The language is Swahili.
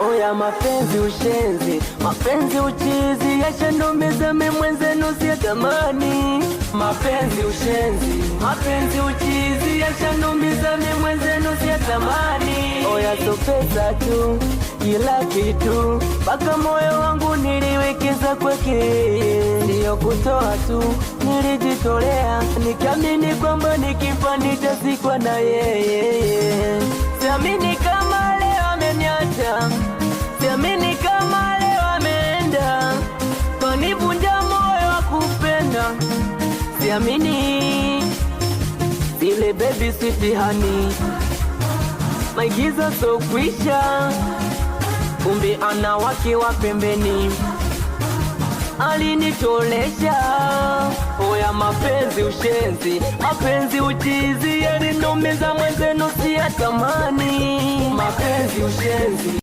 Oya mapenzi ushenzi, mapenzi uchizi, yashandumiza mimi mwenzenu siyatamani. Mapenzi ushenzi, mapenzi uchizi, yashandumiza mimi mwenzenu siyatamani. Oya so pesa tu, kila kitu, mpaka moyo wangu niliwekeza kwake. Sio kutoa tu, nilijitolea, nikiamini kwamba nikifa nitazikwa na yeye. Siamini kama leo ameniacha, siamini kama leo ameenda, kanivunja moyo wa kupenda. Siamini zile baby sweet honey, maigizo so kwisha, kumbe ana wake wa pembeni, alinitolesha. Oya mapenzi ushenzi, mapenzi uchizi, yalinumiza mwenzenu siyatamani. Mapenzi ushenzi.